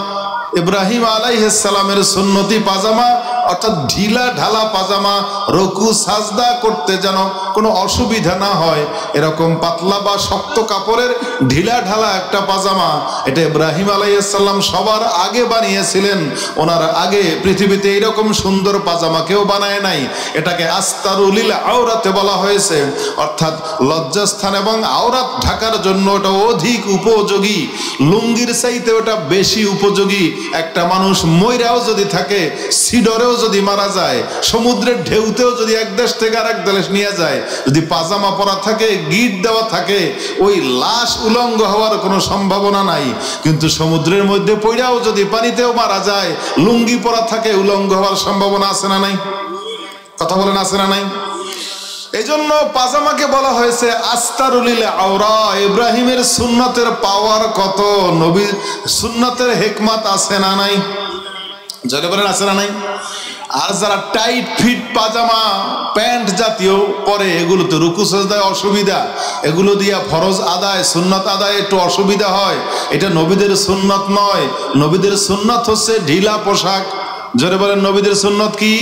ইব্রাহিম আলাইহিস সালামের সুন্নতি পাজামা, অর্থাৎ ঢিলা ঢালা পাজামা, রুকু সাজদা করতে যেন কোনো অসুবিধা না হয়, এরকম পাতলা বা শক্ত কাপড়ের ঢিলা ঢালা একটা পাজামা। এটা ইব্রাহিম আলাইহিস সালাম সবার আগে বানিয়েছিলেন। ওনার আগে পৃথিবীতে এইরকম সুন্দর পাজামা কেউ বানায় নাই। এটাকে আস্তারুলিল আওরাতে বলা হয়েছে, অর্থাৎ লজ্জাস্থান এবং আওরাত ঢাকার জন্য এটা অধিক উপযোগী। লুঙ্গির চাইতে ওটা বেশি উপযোগী। একটা মানুষ ময়রাও যদি থাকে, সিডরেও যদি মারা যায়, সমুদ্রের ঢেউতেও যদি এক দেশ থেকে আরেক দেশ নিয়ে যায়, যদি পাজামা পরা থাকে, গিট দেওয়া থাকে, ওই লাশ উলঙ্গ হওয়ার কোনো সম্ভাবনা নাই। কিন্তু সমুদ্রের মধ্যে পড়াও যদি পানিতেও মারা যায়, লুঙ্গি পরা থাকে, উলঙ্গ হওয়ার সম্ভাবনা আছে না নাই? কথা বলেন, আছে না নাই? এই জন্য পাজামাকে বলা হয়েছে আস্তারুলিল আওরা। ইব্রাহিমের সুন্নতের পাওয়ার কত, নবীর সুন্নতের হিকমত আছে না নাই? জলে বলেন, আছে না নাই? আর যারা টাইট ফিট পাজামা প্যান্ট জাতীয় পরে, এগুলো তো রুকু সাজদায় অসুবিধা, এগুলো দিয়া ফরজ আদায় সুন্নত আদায় একটু অসুবিধা হয়। এটা নবীদের সুন্নত নয়। নবীদের সুন্নত হচ্ছে ঢিলা পোশাক। জোরে বলেন, নবীদের সুন্নত কি?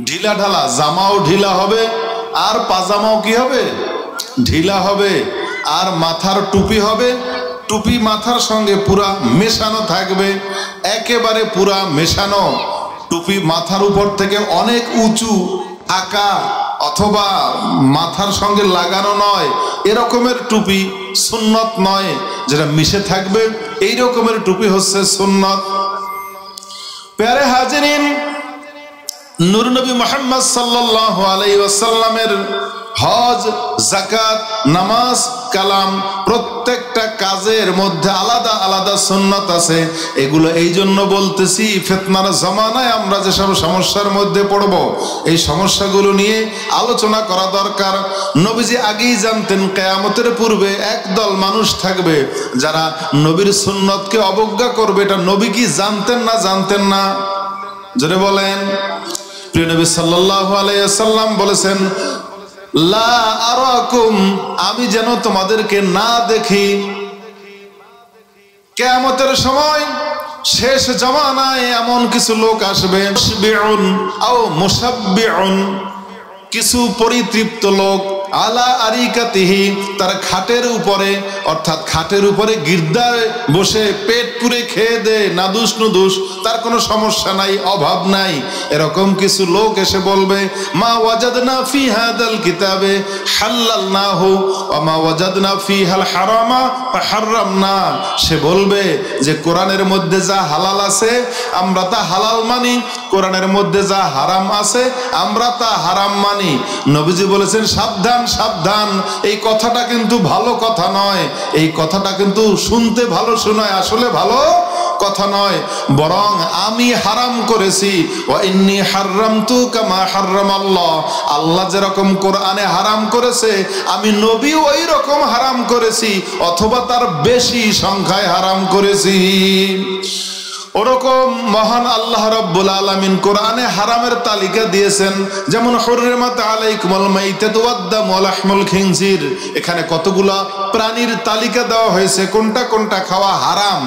ঢিলা ঢালা। জামাও ঢিলা হবে আর পাজামাও কি হবে? ঢিলা হবে। আর মাথার টুপি হবে, টুপি মাথার সঙ্গে পুরা মেশানো থাকবে, একেবারে পুরা মেশানো। টুপি মাথার উপর থেকে অনেক উঁচু আঁকা অথবা মাথার সঙ্গে লাগানো নয়, এরকমের টুপি সুন্নত নয়। যেটা মিশে থাকবে এই রকমের টুপি হচ্ছে সুন্নত। প্যারে হাজিরিন, নূর নবী মুহাম্মদ সাল্লাল্লাহু আলাইহি ওয়াসাল্লামের হজ, যাকাত, নামাজ, কালাম প্রত্যেকটা কাজের মধ্যে আলাদা আলাদা সুন্নাত আছে। এগুলো এই জন্য বলতেছি, ফিতনার জামানায় আমরা যেসব সমস্যার মধ্যে পড়ব, এই সমস্যাগুলো নিয়ে আলোচনা করা দরকার। নবীজি আগেই জানতেন কিয়ামতের পূর্বে একদল মানুষ থাকবে যারা নবীর সুন্নতকে অবজ্ঞা করবে। এটা নবী কি জানতেন না জানতেন না? জোরে বলেন। প্রিয় নবী সাল্লাল্লাহু আলাইহি ওয়াসাল্লাম বলেছেন, লা আরাকুম, আমি যেন তোমাদেরকে না দেখি। কিয়ামতের সময় শেষ জামানায় এমন কিছু লোক আসবে, মুশবিউন আও মুশাব্বিউন, কিছু পরিতৃপ্ত লোক আলা আরিকাতিহি, তার খাটের উপরে, অর্থাৎ খাটের উপরে গির্দায় বসে পেট পুরে খেয়ে দে, নাদুস নুদুস, তার কোনো সমস্যা নাই, অভাব নাই। এরকম কিছু লোক এসে বলবে মা ওয়াজাদনা ফি হাদাল কিতাবে হাল্লালনাহু ওয়া মা ওয়াজাদনা ফিহাল হারামা ফাহাররামনা। সে বলবে যে কোরআনের মধ্যে যা হালাল আছে আমরা তা হালাল মানি, কোরআনের মধ্যে যা হারাম আছে আমরা তা হারাম মানি। নবীজি বলেছেন সাবধান সাবধান, এই কথাটা কিন্তু ভালো কথা নয়, এই কথাটা কিন্তু শুনতে ভালো শোনায়, আসলে ভালো কথা নয়। বরং আমি হারাম করেছি, ওয়া ইন্নী হাররামতু কামা হাররামাল্লাহ, আল্লাহ যেরকম কোরআনে হারাম করেছে আমি নবী ওই রকম হারাম করেছি, অথবা তার বেশি সংখ্যায় হারাম করেছি। ওরকম মহান আল্লাহ রাব্বুল আলামিন কোরআনে হারামের তালিকা দিয়েছেন, যেমন হুররিমাত আলাইকুমুল মাইতাতু ওয়াদ-দামু ওয়া লাহমুল খিনজির। এখানে কতগুলা প্রাণীর তালিকা দেওয়া হয়েছে, কোনটা কোনটা খাওয়া হারাম।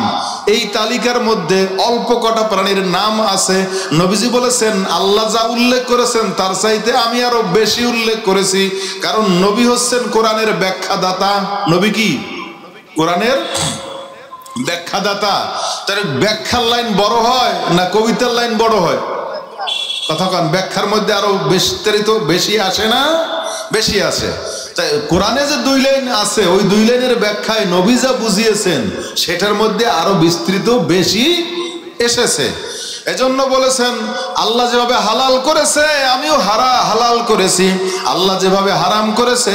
এই তালিকার মধ্যে অল্প কটা প্রাণীর নাম আছে। নবীজি বলেছেন আল্লাহ যা উল্লেখ করেছেন তার চাইতে আমি আরো বেশি উল্লেখ করেছি, কারণ নবী হচ্ছেন কোরআনের ব্যাখ্যাদাতা। নবী কি? কোরআনের ব্যাখ্যাদাতা। তার ব্যাখ্যার লাইন বড় হয় না কবিতার লাইন বড় হয়? কথা কন, ব্যাখ্যার মধ্যে আরো বিস্তারিত বেশি আসে না? বেশি আসে। তাই কোরআনে যে 2 লাইন আছে ওই 2 লাইনের ব্যাখ্যায় নবী যা বুঝিয়েছেন সেটার মধ্যে আরো বিস্তৃত বেশি এসেছে। এজন্য বলেছেন আল্লাহ যেভাবে হালাল করেছে আমিও হালাল করেছি, আল্লাহ যেভাবে হারাম করেছে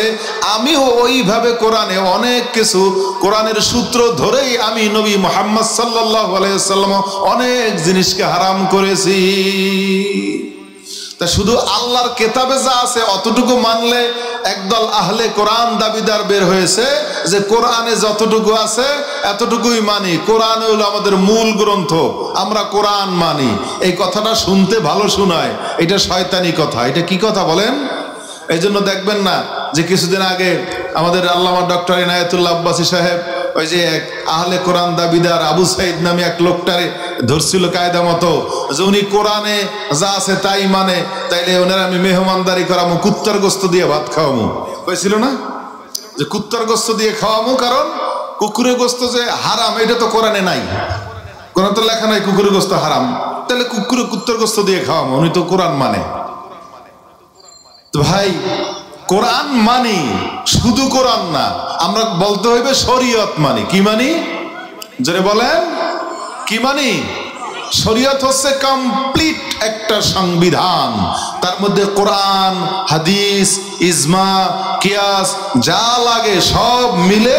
আমিও ওইভাবে কোরআনে অনেক কিছু, কোরআনের সূত্র ধরেই আমি নবী মুহাম্মদ সাল্লাল্লাহু আলাইহি ওয়াসাল্লাম অনেক জিনিসকে হারাম করেছি। তা শুধু আল্লাহর কেতাবে যা আছে অতটুকু মানলে একদল আহলে কোরআন দাবিদার বের হয়েছে যে কোরআনে যতটুকু আছে এতটুকুই মানি, কোরআন হলো আমাদের মূল গ্রন্থ, আমরা কোরআন মানি। এই কথাটা শুনতে ভালো শোনায়, এটা শয়তানি কথা। এটা কি কথা বলেন? এই জন্য দেখবেন না যে কিছুদিন আগে আমাদের আল্লামা ডক্টর ইনায়েতুল্লাহ আব্বাসী সাহেব ওই যে এক আহলে কোরআন দাবিদার আবু সাইদ নামে এক লোকটারে ধরছিল কায়দা মতো, যে উনি কোরআনে যা আছে তাই মানে, তাইলে ওনার আমি মেহমানদারি করামো, কুত্তার গোস্ত দিয়ে ভাত খাওয়ামো। হয়েছিল না যে কুত্তার গোস্ত দিয়ে খাওয়ামো, কারণ কুকুরের গোস্ত যে হারাম এটা তো কোরআনে নাই, কোরআন তো লেখা নাই কুকুরের গোস্ত হারাম, তাহলে কুত্তার গোস্ত দিয়ে খাওয়ামো, উনি তো কোরআন মানে। তো ভাই কোরআন মানি, শুধু কোরআন না, আমরা বলতে হইবে শরীয়ত মানি। কি মানি? জোরে বলেন, কি মানি? শরীয়ত হচ্ছে কমপ্লিট একটা সংবিধান, তার মধ্যে কোরআন, হাদিস, ইজমা, কিয়াস যা লাগে সব মিলে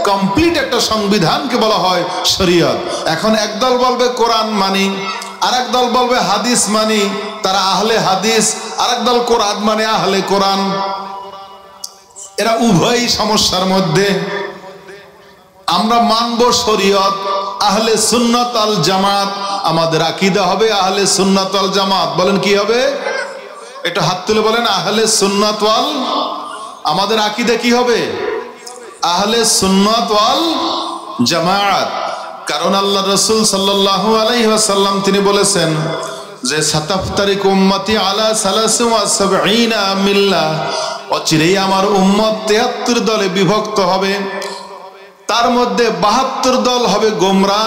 কমপ্লিট একটা সংবিধানকে বলা হয় শরীয়ত। এখন একদল বলবে কোরআন মানি, আর একদল বলবে হাদিস মানি, তারা আহলে হাদিস, আর একদল কোরআন মানে আহলে কোরআন। এরা উভয়ই সমস্যার মধ্যে। আমরা মানব শরীয়ত, আহলে সুন্নাত আল জামাত, আমাদের আকীদা হবে আহলে সুন্নাত ওয়াল জামাত। বলেন কি হবে? একটু হাত তুলে বলেন আহলে সুন্নাত ওয়াল, আমাদের আকীদা কি হবে? আহলে সুন্নাত ওয়াল জামাত। কারণ আল্লাহ রাসূল সাল্লাল্লাহু আলাইহি ওয়াসাল্লাম তিনি বলেছেন যে সাতাফতারিক উম্মতি আলা 73 মিল্লাহ, অচিরেই আমার উম্মত 73 দলে বিভক্ত হবে, তার মধ্যে 72 দল হবে গোমরা,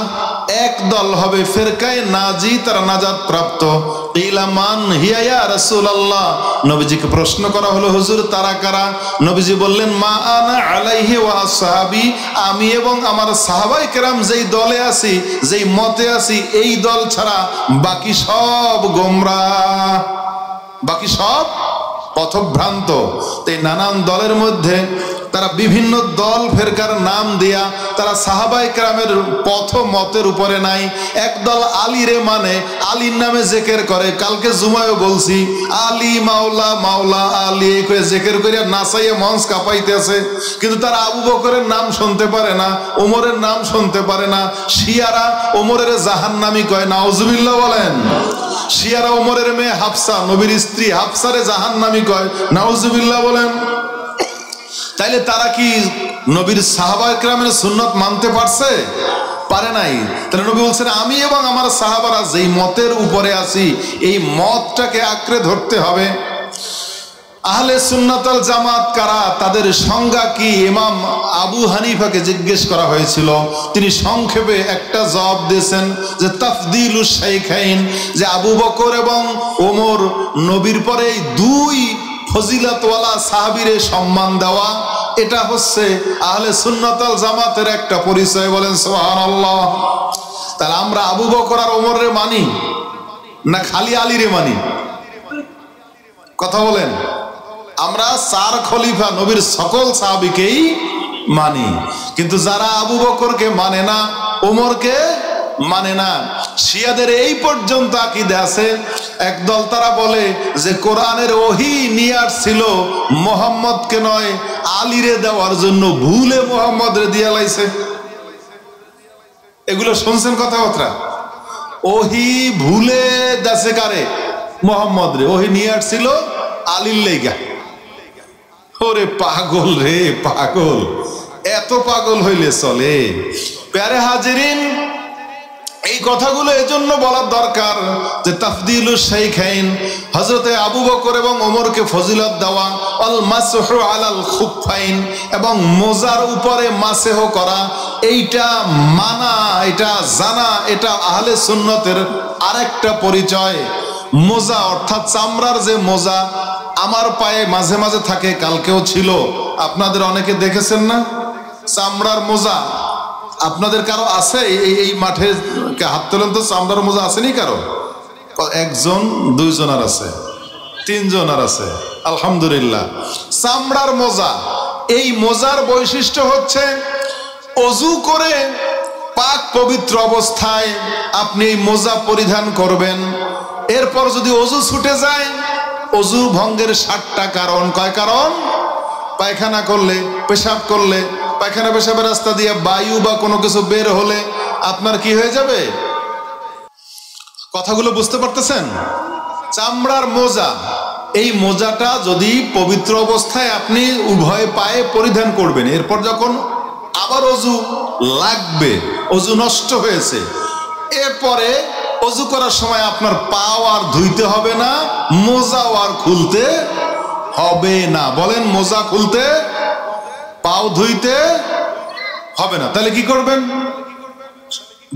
এক দল হবে ফিরকায়ে নাজি, তারা নাজাত প্রাপ্ত। কিলা মান হিয়া ইয়া রাসূলুল্লাহ, নবীজিকে প্রশ্ন করা হলো হুজুর তারা কারা? নবীজি বললেন মা আনা আলাইহি ওয়া আসহাবি, আমি এবং আমার সাহাবায়ে কেরাম যেই দলে আছি, যেই মতে আছি, এই দল ছাড়া বাকি সব গোমরা, বাকি সব পথভ্রান্ত। এই নানান দলের মধ্যে তারা বিভিন্ন দল ফেরকার নাম দিয়া তারা সাহাবায়ে কেরামের পথ মতের উপরে নাই। একদল আলীরে মানে, আলীর নামে জেকের করে, কালকে জুমায়ও বলছি আলী মাওলা মাওলা আলী কয়ে জেকের করে নাচাইয়ে মঞ্চ কাঁপাইতেছে, কিন্তু তারা আবু বকরের নাম শুনতে পারে না, ওমরের নাম শুনতে পারে না। শিয়ারা ওমরের জাহান্নামী কয়, নাউজুবিল্লাহ বলেন। শিয়ারা ওমরের মেয়ে হাফসা, নবীর স্ত্রী হাফসারে জাহান্নামী কয়, নাউজুবিল্লাহ বলেন। তাইলে তারা কি নবীর সাহাবায়ে কেরামের সুন্নাত মানতে পারছে? পারে নাই। তাহলে নবী বলছেন আমি এবং আমার সাহাবারা যেই মতের উপরে আছি এই মতটাকে আঁকড়ে ধরতে হবে। আহলে সুন্নাত ওয়াল জামাত কারা, তাদের সংজ্ঞা কি? ইমাম আবু হানিফাকে জিজ্ঞেস করা হয়েছিল, তিনি সংক্ষেপে একটা জবাব দিয়েছেন যে তাফদিলুশ শাইখাইন, যে আবু বকর এবং ওমর নবীর পরে এই দুই ফজিলতওয়ালা সাহাবীরে সম্মান দেওয়া, এটা হচ্ছে আহলে সুন্নাত ওয়াল জামাতের একটা পরিচয়। বলেন সুবহানাল্লাহ। তাহলে আমরা আবু বকর আর ওমরে মানি না খালি আলীরে মানি? কথা বলেন। আমরা চার খলিফা নবীর সকল সাহাবীকেই মানি, কিন্তু যারা আবু বকরকে মানে না, ওমরকে মানে না, শিয়াদের এই পর্যন্ত আকীদা আছে, একদল তারা বলে যে কোরআনের ওহী নিয়ে আসছিল মুহাম্মদকে নয় আলীরে দেওয়ার জন্য, ভুলে মুহাম্মদরে দিয়া লাইছে। এগুলো শুনছেন কথাবার্তা? ওহী ভুলে দেশে কারে? মুহাম্মদরে। ওহী নিয়ে আসছিল আলীর লাইগা। ওরে পাগল রে পাগল, এত পাগল হইলে চলে? প্যারে হাজিরিন, এই কথাগুলো এজন্য বলার দরকার যে তাফদিলুশ শাইখাইন, হযরতে আবু বকর এবং ওমরকে ফজিলত দেওয়া, আল মাসহু আলাল খুফাইন, এবং মোজার উপরে মাসহ করা, এইটা মানা, এটা জানা, এটা আহলে সুন্নতের আরেকটা পরিচয়। মোজা অর্থাৎ চামড়ার যে মোজা আমার পায়ে মাঝে মাঝে থাকে, কালকেও ছিল, আপনাদের অনেকে দেখেছেন না চামড়ার মোজা? আপনাদের কারো আছে? এই মাঠে হাত তোলেন তো, চামড়ার মোজা আসেনি কারো? একজন, দুইজনের আছে, তিনজনের আছে, আলহামদুলিল্লাহ। চামড়ার মোজা, এই মোজার বৈশিষ্ট্য হচ্ছে অজু করে পাক পবিত্র অবস্থায় আপনি এই মোজা পরিধান করবেন। এরপর যদি অজু ছুটে যায়, অজু ভঙ্গের 60টা কারণ। কয় কারণ? পায়খানা করলে, পেশাব করলে, পায়খানা পেশাবের রাস্তা দিয়ে বায়ু বা কোনো কিছু বের হলে আপনার কি হয়ে যাবে? কথাগুলো বুঝতে পারতেছেন? চামড়ার মোজা, এই মোজাটা যদি পবিত্র অবস্থায় আপনি উভয় পায়ে পরিধান করবেন, এরপর যখন আবার অজু লাগবে, অজু নষ্ট হয়েছে, এরপরে অজু করার সময় আপনার পাও আর ধুইতে হবে না, মোজাও আর খুলতে হবে না। বলেন, মোজা খুলতে, পাও ধুইতে হবে না। তাহলে কি করবেন?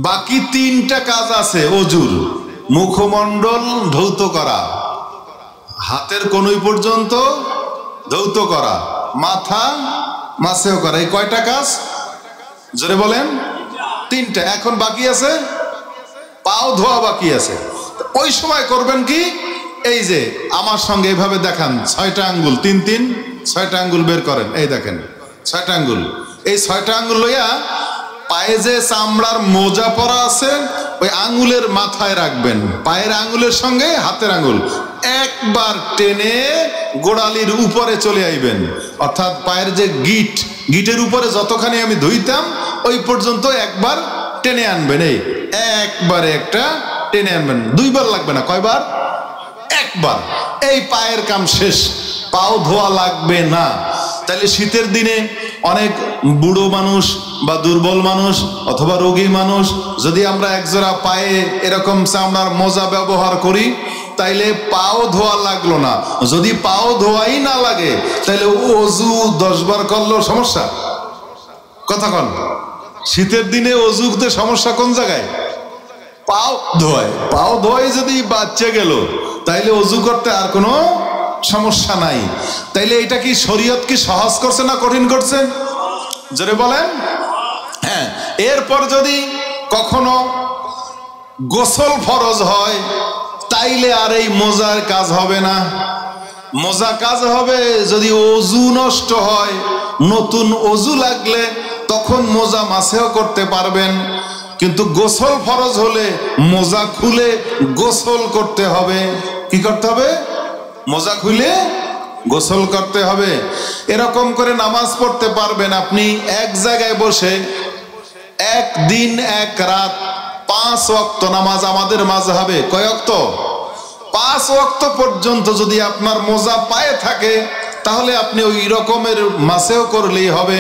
বাকি 3টা কাজ আছে অজুর। মুখমণ্ডল ধৌত করা, হাতের কনুই পর্যন্ত ধৌত করা, মাথা মাসেহ করা। এই কয়টা কাজ? জোরে বলেন। 3টা। এখন বাকি আছে পাও ধোয়া বাকি আছে। ওই সময় করবেন কি? এই যে আমার সঙ্গে এইভাবে দেখান, 6টা আঙ্গুল, 3 3, 6টা আঙ্গুল বের করেন। এই দেখেন 6টা আঙ্গুল। এই 6টা আঙ্গুল লইয়া পায়ে যে চামড়ার মোজা পরা আছে ওই আঙ্গুলের মাথায় রাখবেন, পায়ের আঙ্গুলের সঙ্গে হাতের আঙ্গুল একবার টেনে গোড়ালির উপরে চলে আইবেন। অর্থাৎ পায়ের যে গিটের উপরে যতখানি আমি ধুইতাম ওই পর্যন্ত একবার টেনে আনবেন। এই একবারে একটা টেনে আনবেন, 2বার লাগবে না। কয়বার? একবার। এই পায়ের কাম শেষ, পাও ধোয়া লাগবে না। তাহলে শীতের দিনে অনেক বুড়ো মানুষ বা দুর্বল মানুষ অথবা রোগী মানুষ, যদি আমরা একজোড়া পায়ে এরকম চামড়ার মোজা ব্যবহার করি, তাইলে পাও ধোয়া লাগলো না। যদি পাও ধোয়াই না লাগে তাহলে অজু 10 বার করলেও সমস্যা। কথা কন, শীতের দিনে অজুতে সমস্যা কোন জায়গায়? পাও ধোয়। পাও ধোয় যদি বাচ্চা গেল তাইলে অজু করতে আর কোনো সমস্যা নাই। তাইলে এটা কি শরীয়ত কি সহজ করছে না কঠিন করছে? জোরে বলেন। হ্যাঁ। এরপর যদি কখনো গোসল ফরজ হয় তাইলে আর এই মোজার কাজ হবে না। মোজা কাজ হবে যদি অজু নষ্ট হয়, নতুন অজু লাগলে তখন মোজা মাসেহ করতে পারবেন। কিন্তু গোসল ফরজ হলে মোজা খুলে গোসল করতে হবে। কি করতে হবে? মোজা খুলে গোসল করতে হবে। এরকম করে নামাজ পড়তে পারবেন আপনি এক জায়গায় বসে, একদিন এক রাত 5 ওয়াক্ত নামাজ। আমাদের মাযহাবে কয় ওয়াক্ত? 5 ওয়াক্ত পর্যন্ত যদি আপনার মোজা পায়ে থাকে তাহলে আপনি ওই রকমের মাসেও করলেই হবে।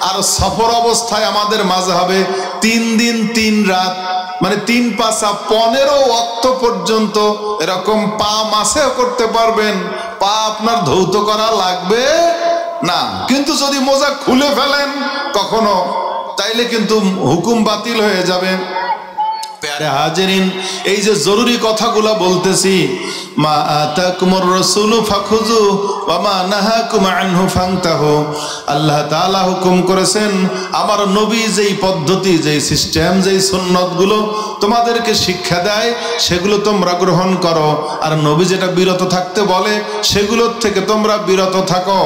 আর সফর অবস্থায় আমাদের মাযহাবে 3 দিন 3 রাত মানে 3 পাঁচা 15 ওয়াক্ত পর্যন্ত এরকম পা মাসেও করতে পারবেন, পা আপনার ধৌত করা লাগবে না। কিন্তু যদি মোজা খুলে ফেলেন কখনো, তাইলে কিন্তু হুকুম বাতিল হয়ে যাবে। প্যারে হাজিরিন, এই যে জরুরি কথাগুলা বলতেছি, মা আতাকুমুর রাসূলু ফাখুযু ওয়া মা নাহাকুম আনহু ফান্তাহু। আল্লাহ তাআলা হুকুম করেছেন, আমার নবী যেই পদ্ধতি, যেই সিস্টেম, যেই সুন্নতগুলো তোমাদেরকে শিক্ষা দেয় সেগুলো তোমরা গ্রহণ করো, আর নবী যেটা বিরত থাকতে বলে সেগুলোর থেকে তোমরা বিরত থাকো।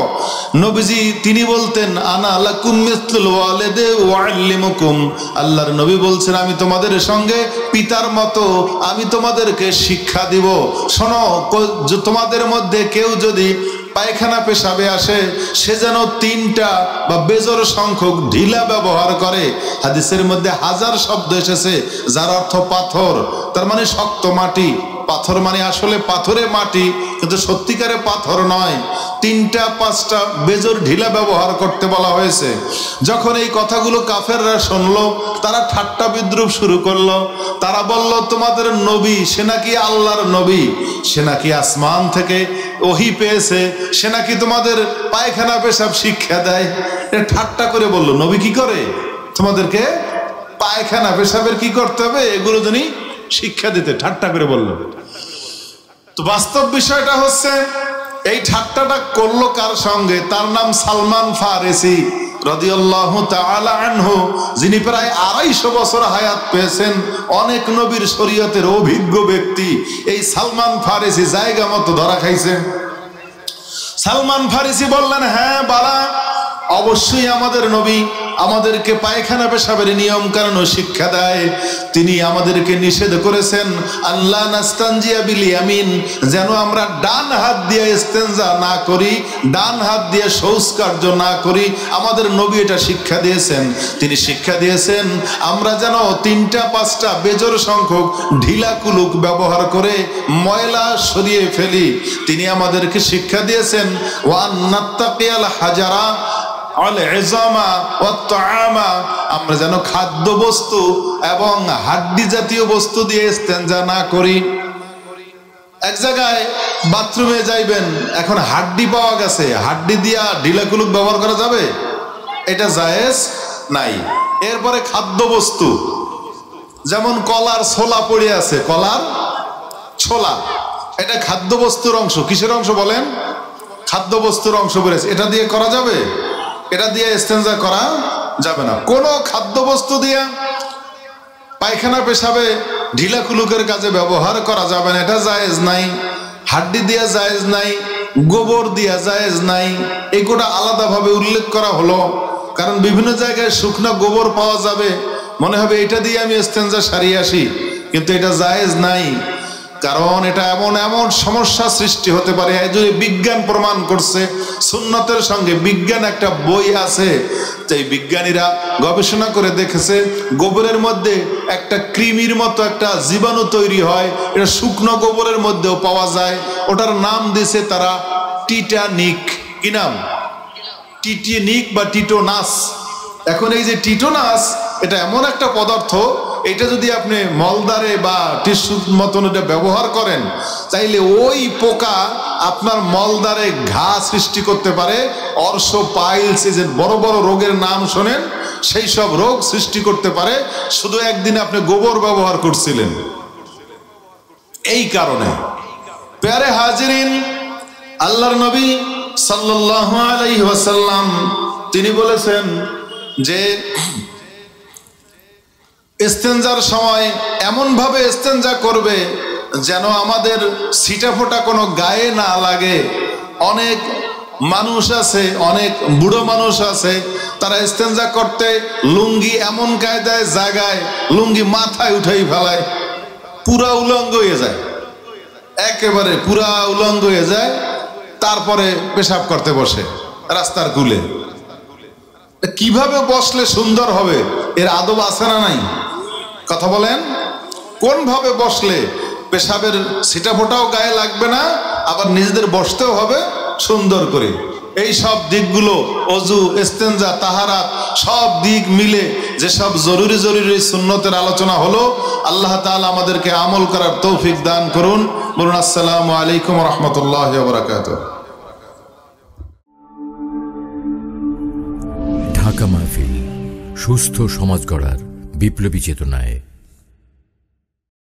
নবীজি তিনি বলতেন, আনা লাকুম মিসলুল ওয়ালিদি ওয়াআল্লিমুকুম। আল্লাহর নবী বলছেন, আমি তোমাদের সঙ্গে পিতার মতো, আমি তোমাদেরকে শিক্ষা দিব। শোনো, তোমাদের মধ্যে কেউ যদি পায়খানা পেশাবে আসে, সে যেন 3টা বা বেজোর সংখ্যক ঢিলা ব্যবহার করে। হাদিসের মধ্যে 1000 শব্দ এসেছে যার অর্থ পাথর, তার মানে শক্ত মাটি। পাথর মানে আসলে পাথরে মাটি, কিন্তু সত্যিকারে পাথর নয়। 3টা 5টা বেজোর ঢিলা ব্যবহার করতে বলা হয়েছে। যখন এই কথাগুলো কাফেররা শুনলো, তারা ঠাট্টা বিদ্রুপ শুরু করলো। তারা বলল, তোমাদের নবী সে নাকি আল্লাহর নবী, সে নাকি আসমান থেকে ওহী পেয়েছে, সে নাকি তোমাদের পায়খানা পেশাব শিক্ষা দেয়। ঠাট্টা করে বলল, নবী কি করে তোমাদেরকে পায়খানা পেশাবের কি করতে হবে এগুলো যিনি শিক্ষা দিতে, ঠাট্টা করে বলল। তো বাস্তব বিষয়টা হচ্ছে, এই ঠাট্টাটা করলো কার সঙ্গে? তার নাম সালমান ফারিসি রাদিয়াল্লাহু তাআলা আনহু, যিনি প্রায় 250 বছর হায়াত পেয়েছেন, অনেক নবীর শরীয়তের অভিজ্ঞ ব্যক্তি। এই সালমান ফারিসি জায়গা মতো ধরা খাইছে। সালমান ফারিসি বললেন, হ্যাঁ বালা, অবশ্যই আমাদের নবী আমাদেরকে পায়খানা পেশাবের নিয়ম কানুন শিক্ষা দেয়। তিনি আমাদেরকে নিষেধ করেছেন, আল্লাহ নাস্তানজিয়া বিল ইয়ামিন, যেন আমরা ডান হাত দিয়ে ইস্তেনজা না করি, ডান হাত দিয়ে শৌচকার্য না করি। আমাদের নবী এটা শিক্ষা দিয়েছেন। তিনি শিক্ষা দিয়েছেন আমরা যেন 3টা 5টা বেজোর সংখ্যক ঢিলা কুলুক ব্যবহার করে ময়লা সরিয়ে ফেলি। তিনি আমাদেরকে শিক্ষা দিয়েছেন, ওয়ান নাত্তাকিয়াল হাজারা আমরা যেন খাদ্য বস্তু এবং হাড্ডি জাতীয় বস্তু দিয়ে ইস্তেনজা না করি। এক জায়গায় বাথরুমে যাইবেন, এখন হাড্ডি পাওয়া গেছে, হাড্ডি দিয়া ঢিলা কুলুক ব্যবহার করা যাবে? এটা জায়েজ নাই। এরপরে খাদ্য বস্তু, যেমন কলার ছোলা পড়ে আছে, কলার ছোলা, এটা খাদ্য বস্তুর অংশ। কিসের অংশ বলেন? খাদ্য বস্তুর অংশ পড়েছে, এটা দিয়ে করা যাবে? এটা দিয়ে ইস্তেনজা করা যাবে না। কোনো খাদ্যবস্তু দিয়ে পায়খানা পেশাবে ঢিলা কুলুকের কাজে ব্যবহার করা যাবে না, এটা জায়েজ নাই। হাড্ডি দিয়া জায়েজ নাই, গোবর দিয়া জায়েজ নাই। এগুলো আলাদাভাবে উল্লেখ করা হলো, কারণ বিভিন্ন জায়গায় শুকনো গোবর পাওয়া যাবে, মনে হবে এটা দিয়ে আমি ইস্তেনজা সারিয়ে আসি, কিন্তু এটা জায়েজ নাই। কারণ এটা এমন এমন সমস্যা সৃষ্টি হতে পারে। এই যে বিজ্ঞান প্রমাণ করছে, সুন্নতের সঙ্গে বিজ্ঞান একটা বই আছে, যে বিজ্ঞানীরা গবেষণা করে দেখেছে গোবরের মধ্যে একটা কৃমির মতো একটা জীবাণু তৈরি হয়, এটা শুকনো গোবরের মধ্যেও পাওয়া যায়। ওটার নাম দিয়েছে তারা টিটানিক। কি নাম? টিটানিক বা টিটোনাস। এখন এই যে টিটোনাস, এটা এমন একটা পদার্থ, এটা যদি আপনি মলদারে বা টিস্যুর মতন এটা ব্যবহার করেন, তাইলে ওই পোকা আপনার মলদারে ঘা সৃষ্টি করতে পারে। অর্শ পাইলস, যে বড় বড় রোগের নাম শোনেন, সেই সব রোগ সৃষ্টি করতে পারে, শুধু একদিন আপনি গোবর ব্যবহার করছিলেন। এই কারণে প্যারে হাজিরিন, আল্লাহর নবী সাল্লাল্লাহু আলাইহি ওয়াসাল্লাম তিনি বলেছেন যে ইস্তেনজার সময় এমন ভাবে ইস্তেনজা করবে যেন আমাদের ছিটা ফোটা কোনো গায়ে না লাগে। অনেক মানুষ আছে, অনেক বুড়ো মানুষ আছে, তারা ইস্তেনজা করতে লুঙ্গি এমন কায়দায় জায়গায় লুঙ্গি মাথায় উঠাই ফেলায়, পুরা উলঙ্গ হয়ে যায়, একেবারে পুরা উলঙ্গ হয়ে যায়, তারপরে পেশাব করতে বসে রাস্তার কুলে। কিভাবে বসলে সুন্দর হবে, এর আদব আছে না নাই? কথা বলেন, কোন ভাবে বসলে পেশাবের ছিটা ফোটাও গায়ে লাগবে না, আবার নিজেদের বসতেও হবে সুন্দর করে। এই সব দিকগুলো ওযু, ইস্তেনজা, তাহারাত সব দিক মিলে যেসব জরুরি জরুরি সুন্নতের আলোচনা হলো, আল্লাহ তাআলা আমাদেরকে আমল করার তৌফিক দান করুন। বলুন আসসালামু আলাইকুম ওয়া রাহমাতুল্লাহি ওয়া বারাকাতুহু। ঢাকা মাহফিল, সুস্থ সমাজ গড়ার বিপ্লবী চেতনায়।